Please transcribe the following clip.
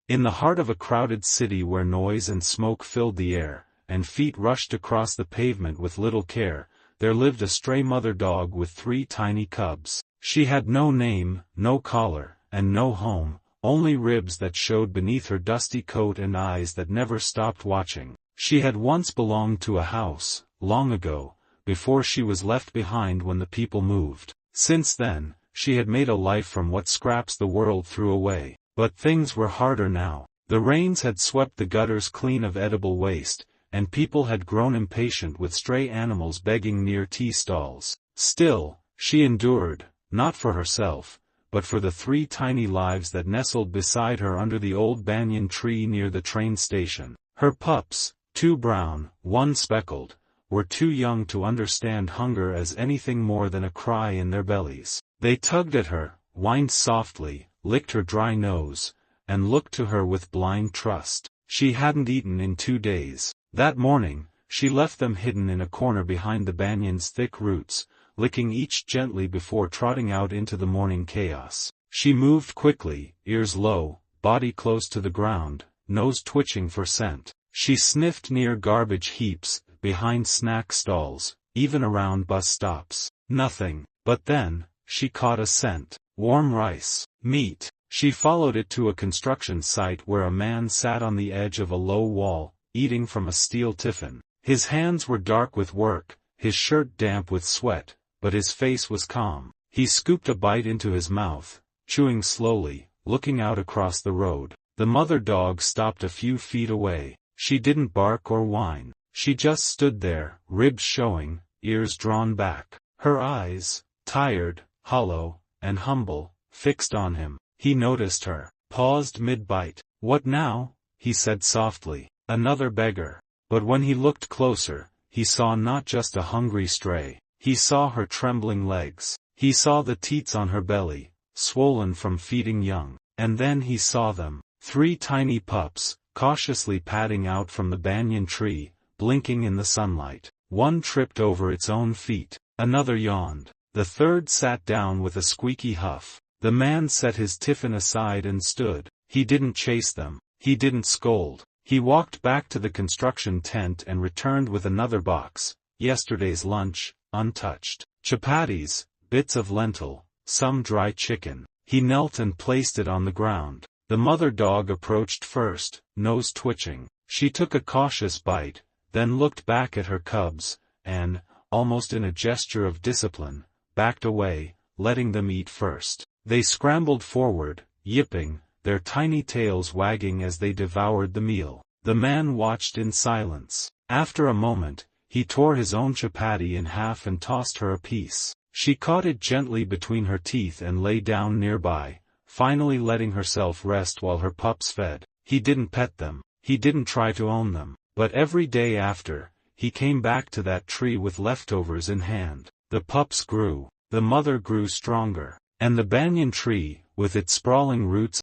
In the heart of a crowded city where noise and smoke filled the air, and feet rushed across the pavement with little care, there lived a stray mother dog with 3 tiny cubs. She had no name, no collar, and no home, only ribs that showed beneath her dusty coat and eyes that never stopped watching. She had once belonged to a house, long ago, before she was left behind when the people moved. Since then, she had made a life from what scraps the world threw away. But things were harder now. The rains had swept the gutters clean of edible waste, and people had grown impatient with stray animals begging near tea stalls. Still, she endured, not for herself, but for the 3 tiny lives that nestled beside her under the old banyan tree near the train station. Her pups, 2 brown, 1 speckled, were too young to understand hunger as anything more than a cry in their bellies. They tugged at her, whined softly, licked her dry nose, and looked to her with blind trust. She hadn't eaten in 2 days. That morning, she left them hidden in a corner behind the banyan's thick roots, licking each gently before trotting out into the morning chaos. She moved quickly, ears low, body close to the ground, nose twitching for scent. She sniffed near garbage heaps, behind snack stalls, even around bus stops. Nothing. But then, she caught a scent. Warm rice. Meat. She followed it to a construction site where a man sat on the edge of a low wall, eating from a steel tiffin. His hands were dark with work, his shirt damp with sweat, but his face was calm. He scooped a bite into his mouth, chewing slowly, looking out across the road. The mother dog stopped a few feet away. She didn't bark or whine. She just stood there, ribs showing, ears drawn back. Her eyes, tired, hollow, and humble, fixed on him. He noticed her, paused mid-bite. "What now?" he said softly. "Another beggar." But when he looked closer, he saw not just a hungry stray. He saw her trembling legs. He saw the teats on her belly, swollen from feeding young. And then he saw them. 3 tiny pups, cautiously padding out from the banyan tree, blinking in the sunlight. One tripped over its own feet. Another yawned. The third sat down with a squeaky huff. The man set his tiffin aside and stood. He didn't chase them. He didn't scold. He walked back to the construction tent and returned with another box, yesterday's lunch, untouched. Chapatis, bits of lentil, some dry chicken. He knelt and placed it on the ground. The mother dog approached first, nose twitching. She took a cautious bite, then looked back at her cubs, and, almost in a gesture of discipline, backed away, letting them eat first. They scrambled forward, yipping, their tiny tails wagging as they devoured the meal. The man watched in silence. After a moment, he tore his own chapati in half and tossed her a piece. She caught it gently between her teeth and lay down nearby, finally letting herself rest while her pups fed. He didn't pet them. He didn't try to own them. But every day after, he came back to that tree with leftovers in hand. The pups grew. The mother grew stronger. And the banyan tree, with its sprawling roots